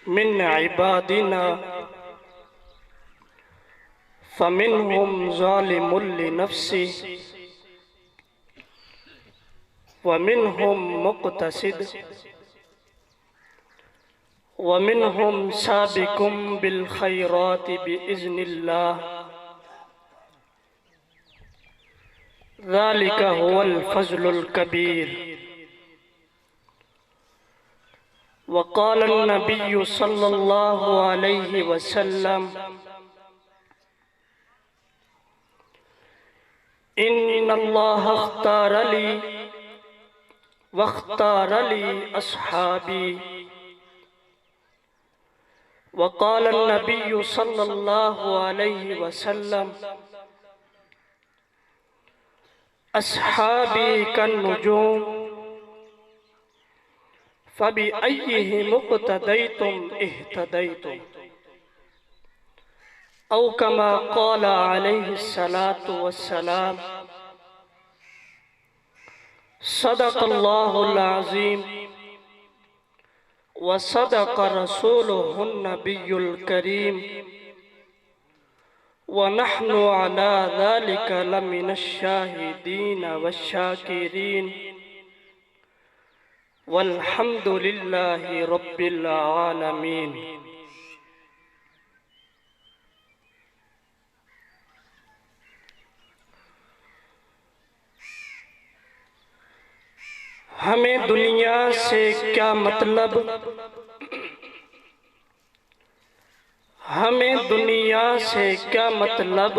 من عبادنا فمنهم ظالم لنفسه ومنهم مقتصد ومنهم سابق بالخيرات بإذن الله ذلك هو الفضل الكبير. وقال النبي صلى الله عليه وسلم إن الله اختار لي واختار لي أصحابي. وقال النبي صلى الله عليه وسلم أصحابي كالنجوم فبأيهم اقتديتم اهتديتم، أو كما قال عليه الصلاة والسلام. صدق الله العظيم وصدق رسوله النبي الكريم، ونحن على ذلك لمن الشاهدين والشاكرين، والحمد لله رب العالمين. ہمیں دنیا سے کیا مطلب، ہمیں دنیا سے کیا مطلب،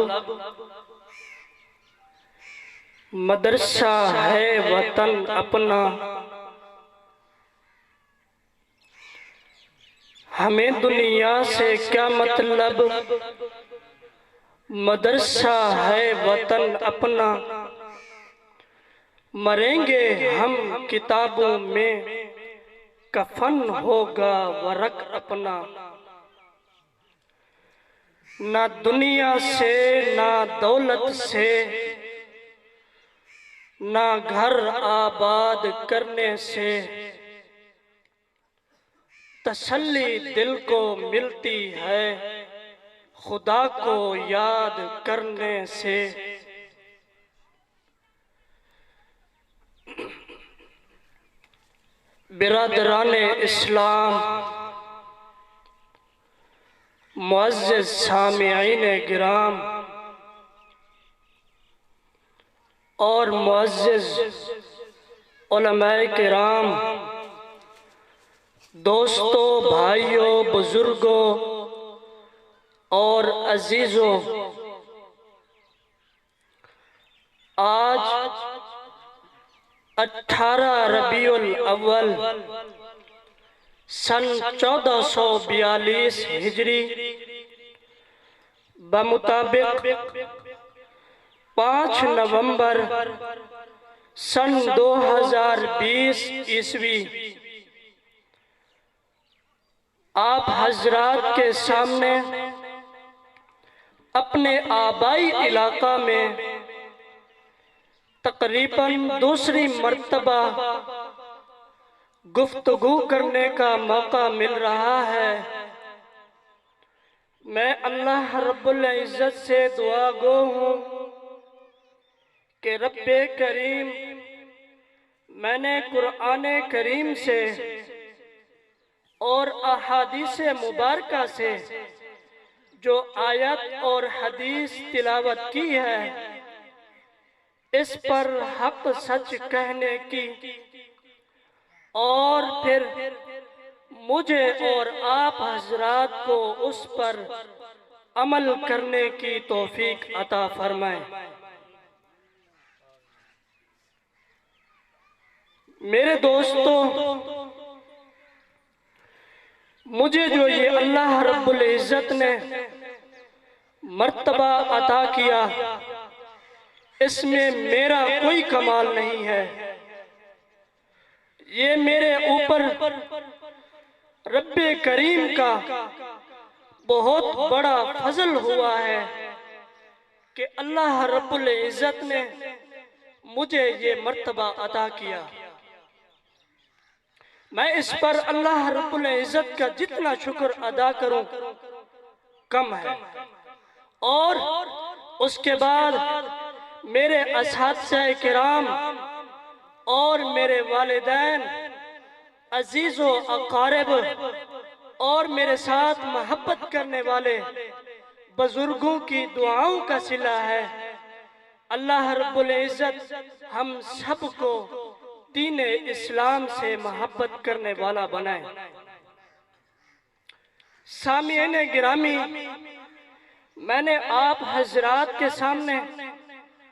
مدرسہ ہے وطن اپنا. ہمیں دنیا سے کیا مطلب، مدرسہ ہے وطن اپنا. مریں گے ہم کتابوں میں، کفن ہوگا ورق اپنا. نہ دنیا سے نہ دولت سے، نہ گھر آباد کرنے سے، تسلی دل کو ملتی ہے خدا کو یاد کرنے سے. برادران اسلام، معزز سامعین گرام اور معزز علماء کرام، دوستوں، بھائیوں، بزرگوں اور عزیزوں، آج 18 ربیع الاول سن 1442 ہجری بمطابق 5 نومبر سن 2020 عیسوی آپ حضرات کے سامنے اپنے آبائی علاقہ میں تقریباً دوسری مرتبہ گفتگو کرنے کا موقع مل رہا ہے. میں اللہ رب العزت سے دعا گو ہوں کہ رب کریم میں نے قرآن کریم سے اور احادیث مبارکہ سے جو آیت اور حدیث تلاوت کی ہے، اس پر حق سچ کہنے کی اور پھر مجھے اور آپ حضرات کو اس پر عمل کرنے کی توفیق عطا فرمائے. میرے دوستوں، مجھے جو یہ اللہ رب العزت نے مرتبہ عطا کیا، اس میں میرا کوئی کمال نہیں ہے. یہ میرے اوپر رب کریم کا بہت بڑا فضل ہوا ہے کہ اللہ رب العزت نے مجھے یہ مرتبہ عطا کیا. میں اس پر اللہ رب العزت کا جتنا شکر ادا کروں کم ہے۔ اور اس کے بعد میرے اساتذہ کرام اور میرے والدین، عزیز و اقارب اور میرے ساتھ محبت کرنے والے بزرگوں کی دعاؤں کا صلہ ہے۔ اللہ رب العزت ہم سب کو دین اسلام سے محبت کرنے والا بنائے۔ سامعین گرامی، میں نے آپ حضرات کے سامنے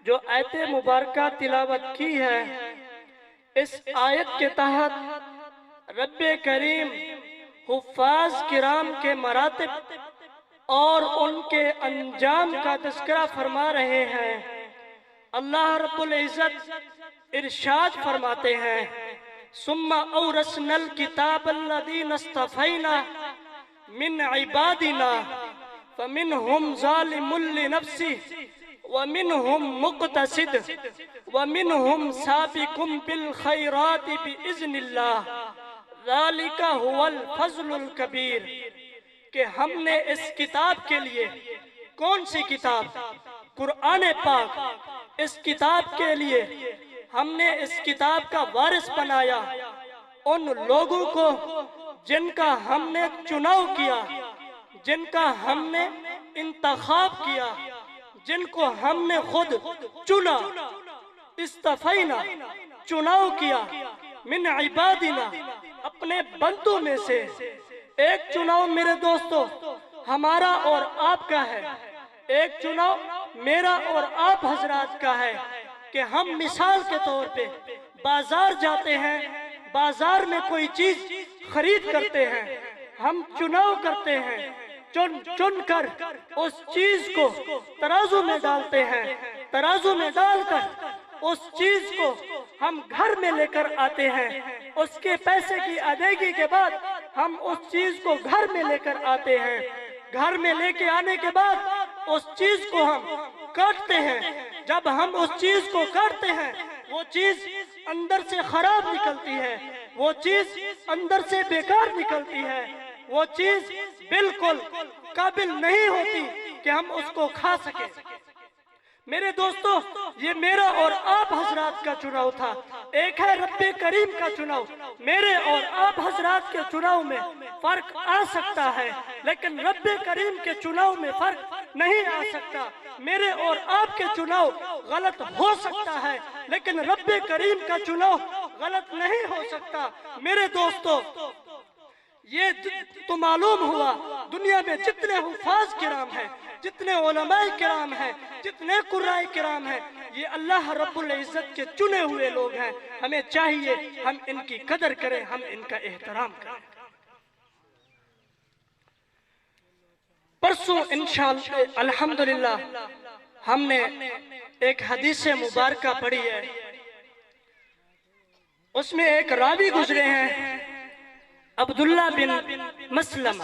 جو آیت مبارکہ تلاوت کی ہے، اس آیت کے تحت رب کریم حفاظ کرام کے مراتب اور ان کے انجام کا تذکرہ فرما رہے ہیں۔ اللہ رب العزت ارشاد فرماتے ہیں، ثم اورثنا الکتاب الذین اصطفینا من عبادنا فمنهم ظالم لنفسه ومنهم مقتصد ومنهم سابق بالخيرات بإذن الله ذلك هو الفضل الكبير، کہ ہم نے اس کتاب کے لیے، کون سی کتاب؟ قرآن پاک، اس کتاب کے لیے ہم نے اس کتاب کا وارث بنایا ان لوگوں کو جن کا ہم نے چناؤ کیا، جن کا ہم نے انتخاب کیا، جن کو ہم نے خود چنا، استفینا، چناؤ کیا، من عبادنا، اپنے بندوں میں سے۔ ایک چناؤ میرے دوستو ہمارا اور آپ کا ہے، ایک چناؤ میرا اور آپ حضرات کا ہے کہ ہم مثال کے طور پہ بازار جاتے ہیں، بازار میں کوئی چیز خرید کرتے ہیں، ہم چناؤ کرتے ہیں، چن کر اس چیز کو ترازو میں ڈالتے ہیں، ترازو میں ڈال کر اس چیز کو ہم گھر میں لے کر آتے ہیں، اس کے پیسے کی ادائیگی کے بعد ہم اس چیز کو گھر میں لے کر آتے ہیں، گھر میں لے کے آنے کے بعد اس چیز کو ہم کاٹتے ہیں۔ جب ہم اس چیز کو کاٹتے ہیں وہ چیز اندر سے خراب نکلتی ہے، وہ چیز اندر سے بیکار نکلتی ہے، وہ چیز بالکل قابل نہیں ہوتی کہ ہم اس کو کھا سکیں۔ میرے دوستو، یہ میرا اور آپ حضرات کا چناؤ تھا، ایک ہے رب کریم کا چناؤ۔ میرے اور آپ حضرات کے چناؤ میں فرق آ سکتا ہے لیکن رب کریم کے چناؤ میں فرق نہیں آ سکتا۔ میرے اور آپ کے چناؤ غلط ہو سکتا ہے لیکن رب کریم کا چناؤ غلط نہیں ہو سکتا۔ میرے دوستو، یہ تو معلوم ہوا دنیا میں جتنے حفاظ کرام ہیں، جتنے علماء کرام ہیں، جتنے قرائے کرام ہیں، یہ اللہ رب العزت کے چنے ہوئے لوگ ہیں۔ ہمیں چاہیے ہم ان کی قدر کریں، ہم ان کا احترام کریں۔ پرسوں انشاءاللہ الحمدللہ ہم نے ایک حدیث مبارکہ پڑھی ہے، اس میں ایک راوی گزرے ہیں عبداللہ بن مسلمہ،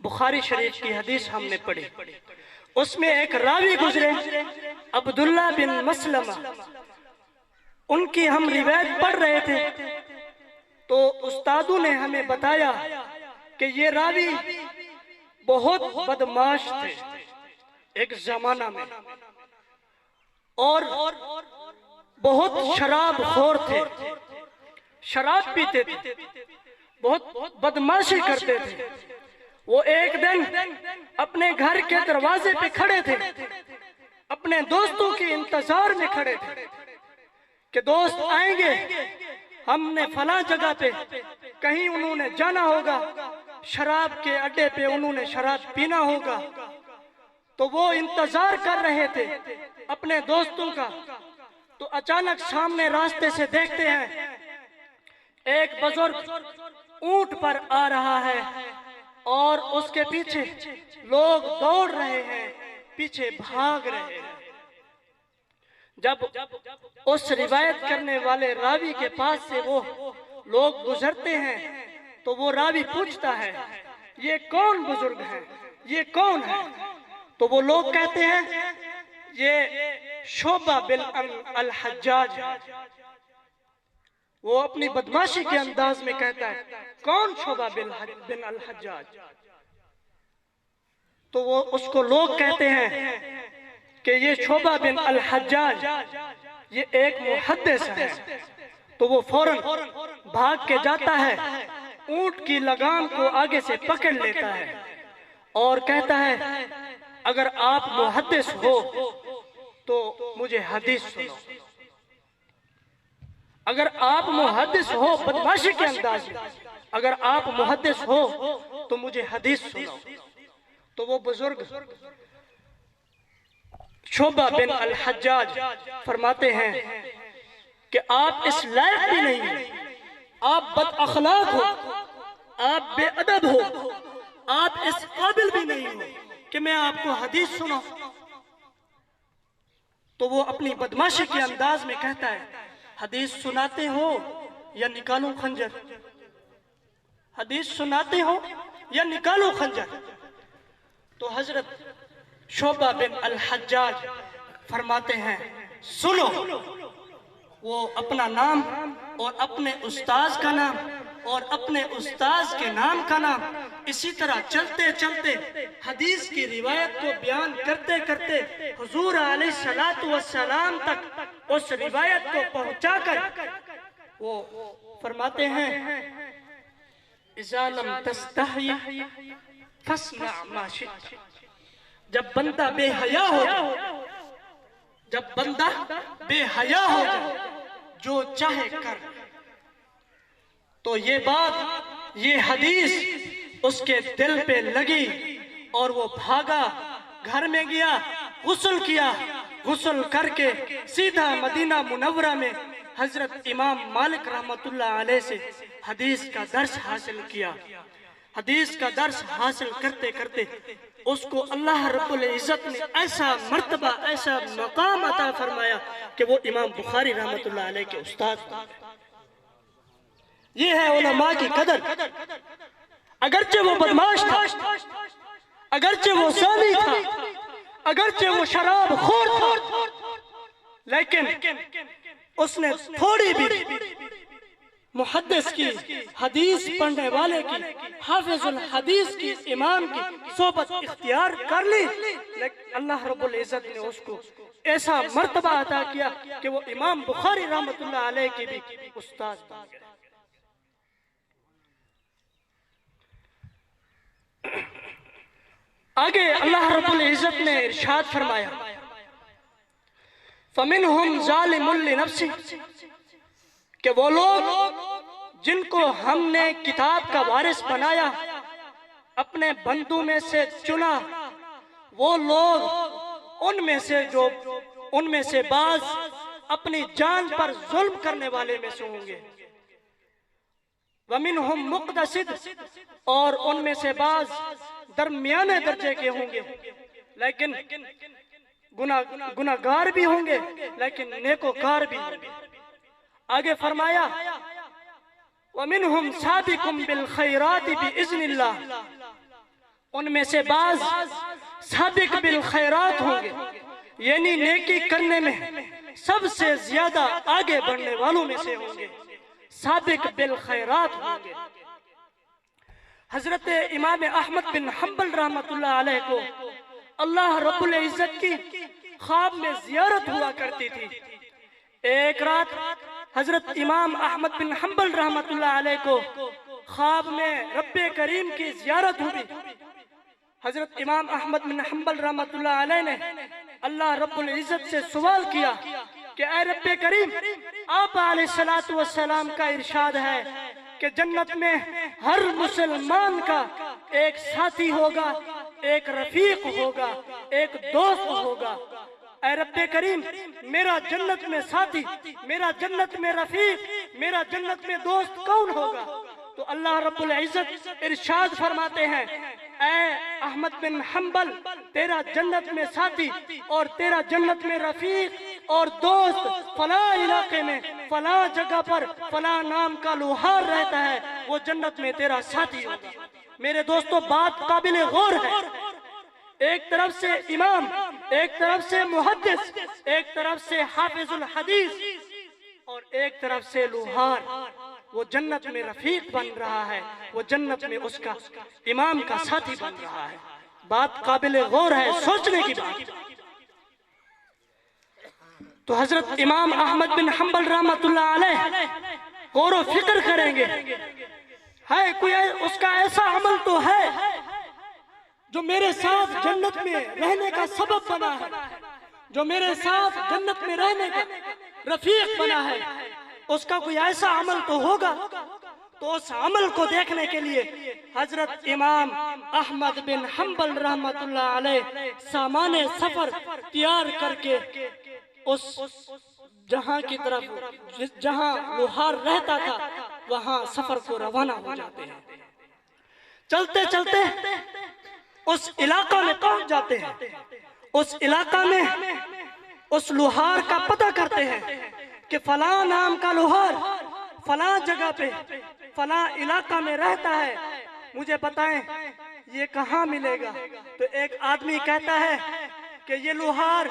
بخاری شریف کی حدیث ہم نے پڑھی، اس میں ایک راوی گزرے عبداللہ بن مسلمہ، ان کی ہم روایت پڑھ رہے تھے تو استادوں نے ہمیں بتایا کہ یہ راوی بہت بدمعاش تھے ایک زمانہ میں، اور بہت شراب خور تھے، شراب پیتے تھے، بہت بدمعاشی کرتے تھے۔ وہ ایک دن اپنے گھر کے دروازے پہ کھڑے تھے، اپنے دوستوں کے انتظار میں کھڑے تھے کہ دوست آئیں گے، ہم نے فلاں جگہ پہ کہیں انہوں نے جانا ہوگا، شراب کے اڈے پہ انہوں نے شراب پینا ہوگا۔ تو وہ انتظار کر رہے تھے اپنے دوستوں کا، تو اچانک سامنے راستے سے دیکھتے ہیں ایک بزرگ اونٹ پر آ رہا ہے اور اس کے پیچھے لوگ دوڑ رہے ہیں، پیچھے بھاگ رہے ہیں۔ جب اس روایت کرنے والے راوی کے پاس سے وہ لوگ گزرتے ہیں تو وہ راوی پوچھتا ہے یہ کون بزرگ ہیں، یہ کون ہے؟ تو وہ لوگ کہتے ہیں یہ شعبہ بن الحجاج ہے۔ وہ اپنی بدماشی کے انداز میں کہتا ہے کون شعبہ بن الحجاج؟ تو وہ اس کو لوگ کہتے ہیں کہ یہ شعبہ بن الحجاج یہ ایک محدث ہے. تو وہ فوراً بھاگ کے جاتا ہے، اونٹ کی لگام کو آگے سے پکڑ لیتا ہے اور کہتا ہے اگر آپ محدث ہو تو مجھے حدیث سنو. اگر آپ محدث ہو، بدماشی کے انداز میں، اگر آپ محدث ہو تو مجھے حدیث سنو. تو وہ بزرگ شعبہ بن الحجاج فرماتے ہیں کہ آپ اس لائق بھی نہیں ہیں، آپ بد اخلاق ہو، آپ بے ادب ہو، آپ اس قابل بھی نہیں ہو کہ میں آپ کو حدیث سناؤں. تو وہ اپنی بدماشی کے انداز میں کہتا ہے حدیث سناتے ہو یا نکالوں خنجر؟ حدیث سناتے ہو یا نکالوں خنجر؟ تو حضرت شعبہ بن الحجاج فرماتے ہیں سنو. وہ اپنا نام اور اپنے استاذ کا نام اور اپنے استاذ کے نام کا نام اسی طرح چلتے چلتے حدیث کی روایت کو بیان کرتے کرتے حضور علیہ السلام تک اس روایت کو پہنچا کر وہ فرماتے ہیں اذا لم تستحی فاصنع ما شئت. جب بندہ بے حیا ہو جائے، جب بندہ بے حیا ہو جائے جو چاہے کر. تو یہ بات، یہ حدیث اس کے دل پہ لگی اور وہ بھاگا، گھر میں گیا، غسل کیا، غسل کر کے سیدھا مدینہ منورہ میں حضرت امام مالک رحمت اللہ علیہ سے حدیث کا درس حاصل کیا. حدیث کا درس حاصل کرتے کرتے اس کو اللہ رب العزت نے ایسا مرتبہ، ایسا مقام عطا فرمایا کہ وہ امام بخاری رحمت اللہ علیہ کے استاد تھے. یہ ہے علماء کی قدر. اگرچہ وہ بدماش تھا، اگرچہ وہ زانی تھا، اگرچہ وہ شراب خور تھا، لیکن اس نے تھوڑی بھی محدث کی، حدیث پڑھنے والے کی، حافظ الحدیث کی، امام کی صحبت اختیار کر لی. لیکن اللہ رب العزت نے اس کو ایسا مرتبہ عطا کیا کہ وہ امام بخاری رحمت اللہ علیہ کی بھی استاد بن گئے. آگے اللہ رب العزت نے ارشاد فرمایا فَمِنْهُمْ ظَالِمٌ لِنَفْسِهِ کہ وہ لوگ جن کو ہم نے کتاب کا وارث بنایا، اپنے بندوں میں سے چنا، وہ لوگ ان میں سے بعض اپنی جان پر ظلم کرنے والے میں سے ہوں گے. وَمِنْهُمْ مُقْتَصِدٌ اور ان میں سے بعض درمیانے درجے کے ہوں گے، لیکن گناہگار بھی ہوں گے لیکن نیکوکار بھی ہوں گے. آگے فرمایا وَمِنْهُمْ سَابِقٌ بِالْخَيْرَاتِ بِإِذْنِ اللَّهِ ان میں سے بعض سابق بالخیرات ہوں گے، یعنی نیکی کرنے میں سب سے زیادہ آگے بڑھنے والوں میں سے ہوں گے، سابق بالخیرات ہوں گے. حضرت امام احمد بن حنبل رحمت اللہ علیہ کو اللہ رب العزت کی خواب میں زیارت ہوا کرتی تھی. ایک رات حضرت امام احمد بن حنبل رحمت اللہ علیہ کو خواب میں رب کریم کی زیارت ہوئی. حضرت امام احمد بن حنبل رحمت اللہ علیہ نے اللہ رب العزت سے سوال کیا کہ اے رب کریم، آپ علیہ السلام کا ارشاد ہے کہ جنت میں ہر مسلمان کا ایک ساتھی ہوگا، ایک رفیق ہوگا، ایک دوست ہوگا. اے رب کریم، میرا جنت میں ساتھی، میرا جنت میں رفیق، میرا جنت میں دوست کون ہوگا؟ تو اللہ رب العزت ارشاد فرماتے ہیں اے احمد بن حنبل، تیرا جنت میں ساتھی اور تیرا جنت میں رفیق اور دوست فلاں علاقے میں فلاں جگہ پر فلاں نام کا لوہار رہتا ہے، وہ جنت میں تیرا ساتھی ہوگا. میرے دوستو، بات قابل غور ہے. ایک طرف سے امام، ایک طرف سے محدث، ایک طرف سے حافظ الحدیث اور ایک طرف سے لوہار وہ جنت میں رفیق بن رہا ہے، وہ جنت میں اس کا امام کا ساتھی بن رہا ہے۔ بات قابل غور ہے، سوچنے کی بات۔ تو حضرت امام احمد بن حنبل رحمۃ اللہ علیہ غور و فکر کریں گے، ہے کوئی اس کا ایسا عمل تو ہے جو میرے ساتھ جنت میں رہنے کا سبب بنا ہے، جو میرے ساتھ جنت میں رہنے کا رفیق بنا ہے، اس کا کوئی ایسا عمل تو ہوگا۔ تو اس عمل کو دیکھنے کے لیے حضرت امام احمد بن حنبل رحمۃ اللہ علیہ سامان سفر تیار کر کے اس جہاں کی طرف جہاں لوہار رہتا تھا وہاں سفر کو روانہ ہو جاتے ہیں۔ چلتے چلتے اس علاقہ میں پہنچ جاتے ہیں۔ اس علاقہ میں اس لوہار کا پتہ کرتے ہیں کہ فلاں نام کا لوہار فلاں جگہ پہ فلاں علاقہ میں رہتا ہے، مجھے بتائیں یہ کہاں ملے گا؟ تو ایک آدمی کہتا ہے کہ یہ لوہار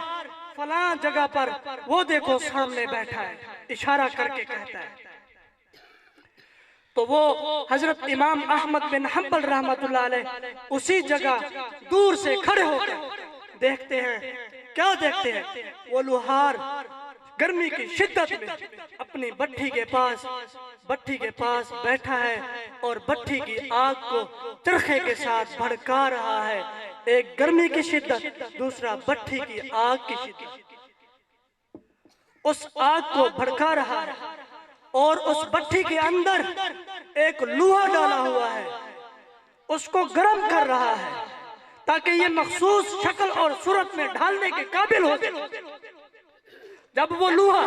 فلاں جگہ پر وہ دیکھو سامنے بیٹھا ہے، اشارہ کر کے کہتا ہے۔ تو وہ حضرت امام احمد بن حنبل رحمۃ اللہ علیہ اسی جگہ دور سے کھڑے ہو کر دیکھتے ہیں۔ کیا دیکھتے ہیں؟ وہ لوہار گرمی کی شدت میں اپنی بٹھی کے پاس بیٹھا ہے اور بٹھی کی آگ کو چرخے کے ساتھ بھڑکا رہا ہے۔ ایک گرمی کی شدت، دوسرا بٹھی کی آگ کی شدت۔ اس آگ کو بھڑکا رہا ہے اور اس بٹھی کے اندر ایک لوہا ڈالا ہوا ہے، اس کو گرم کر رہا ہے تاکہ یہ مخصوص شکل اور صورت میں ڈھالنے کے قابل ہو جائے۔ جب وہ لوہا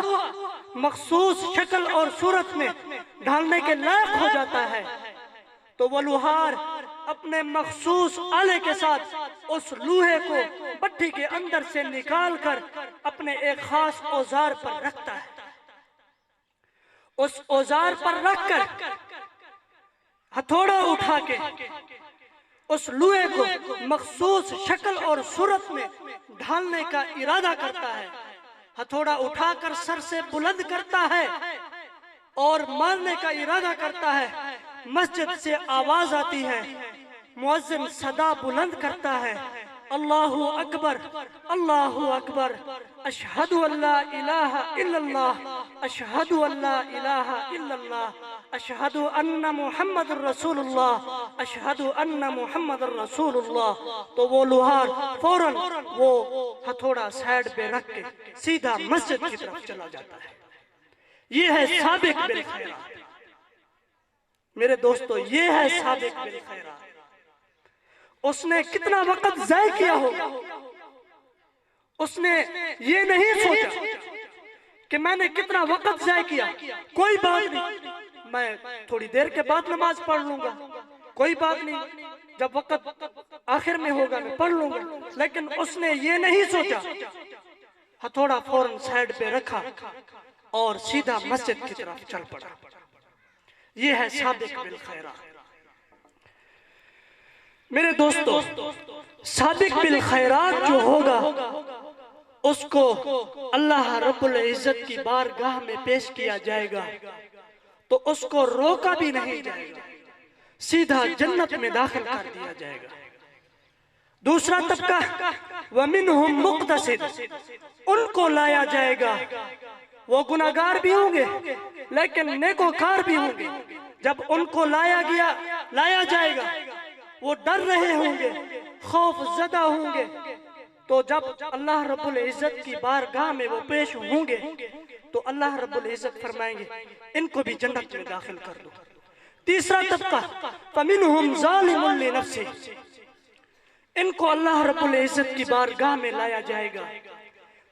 مخصوص شکل اور صورت میں ڈھالنے کے لائق ہو جاتا ہے تو وہ لوہار اپنے مخصوص آلے کے ساتھ اس لوہے کو بٹھی کے اندر سے نکال کر اپنے ایک خاص اوزار پر رکھتا ہے۔ اس اوزار پر رکھ کر ہتھوڑا اٹھا کے اس لوہے کو مخصوص شکل اور صورت میں ڈھالنے کا ارادہ کرتا ہے۔ ہتھوڑا اٹھا کر سر سے بلند کرتا ہے اور مارنے کا ارادہ کرتا ہے۔ مسجد سے آواز آتی ہے، مؤذن صدا بلند کرتا ہے، اللہ اکبر اللہ اکبر، اشہد ان لا الہ الا اللہ، اشہد ان لا الہ الا اللہ، اشہد ان محمد رسول اللہ، اشہد ان محمد رسول اللہ۔ تو وہ لوہار فوراً وہ ہتھوڑا سائیڈ پہ رکھ کے سیدھا مسجد کی طرف چلا جاتا ہے۔ یہ ہے سابق بالخیرات میرے دوستو، یہ ہے سابق بالخیرات۔ اس نے کتنا وقت ضائع کیا ہوگا، اس نے یہ نہیں سوچا کہ میں نے کتنا وقت ضائع کیا، کوئی بات نہیں، میں تھوڑی دیر کے بعد نماز پڑھ لوں گا، کوئی بات نہیں، جب وقت آخر میں ہوگا میں پڑھ لوں گا۔ لیکن اس نے یہ نہیں سوچا، ہتھوڑا فوراً سائیڈ پہ رکھا اور سیدھا مسجد کی طرف چل پڑا۔ یہ ہے سابق بالخیرات میرے دوستو۔ سابق بالخیرات جو ہوگا اس کو اللہ رب العزت کی بارگاہ میں پیش کیا جائے گا تو اس کو روکا بھی نہیں جائے گا، سیدھا جنت میں داخل کر دیا جائے گا۔ دوسرا طبقہ وَمِنْهُمْ مُقْتَصِدٌ، ان کو لایا جائے گا، وہ گناہگار بھی ہوں گے لیکن نیکوکار بھی ہوں گے۔ جب ان کو لایا جائے گا وہ ڈر رہے ہوں گے، خوف زدہ ہوں گے، تو جب اللہ رب العزت کی بارگاہ میں وہ پیش ہوں گے تو اللہ رب العزت فرمائیں گے ان کو بھی جنت میں داخل کر دو۔ تیسرا طبقہ فَمِنْهُمْ ظَالِمٌ لِنَفْسِهِ، ان کو اللہ رب العزت کی بارگاہ میں لایا جائے گا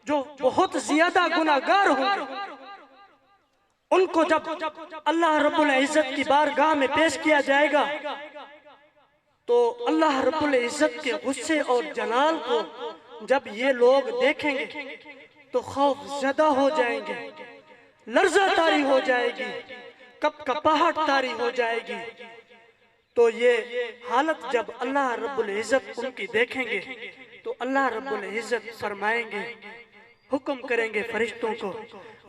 جو بہت زیادہ گناہگار ہوں گے۔ ان کو جب اللہ رب العزت کی بارگاہ میں پیش کیا جائے گا تو اللہ رب العزت کے غصے اور جلال کو جب یہ لوگ دیکھیں گے تو خوف زدہ ہو جائیں گے، لرزہ طاری ہو جائے گی، کپ کپاہٹ طاری ہو جائے گی۔ تو یہ حالت جب اللہ رب العزت ان کی دیکھیں گے تو اللہ رب العزت فرمائیں گے حکم کریں گے فرشتوں کو،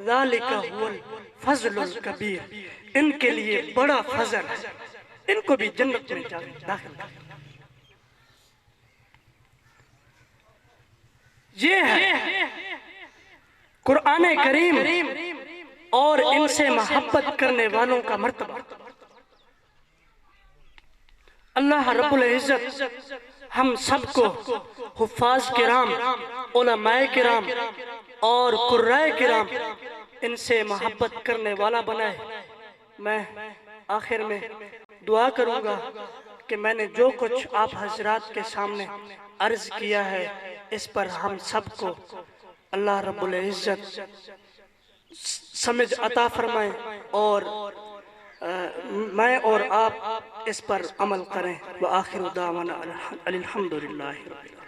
ذالک هو الفضل الکبیر، ان کے لیے بڑا فضل ہے، ان کو بھی جنت میں داخل کر۔ یہ ہے قرآن کریم اور ان سے محبت کرنے والوں کا مرتبہ۔ اللہ رب العزت ہم سب کو حفاظ کرام، علماء کرام اور قراء کرام ان سے محبت کرنے والا بنائے۔ میں آخر میں دعا کروں گا کہ میں نے جو کچھ آپ حضرات کے سامنے عرض کیا ہے، اس پر ہم سب کو اللہ رب العزت سمجھ عطا فرمائیں اور میں اور آپ اس پر عمل کریں۔ وآخر دعوانا الحمدللہ رب العالمین۔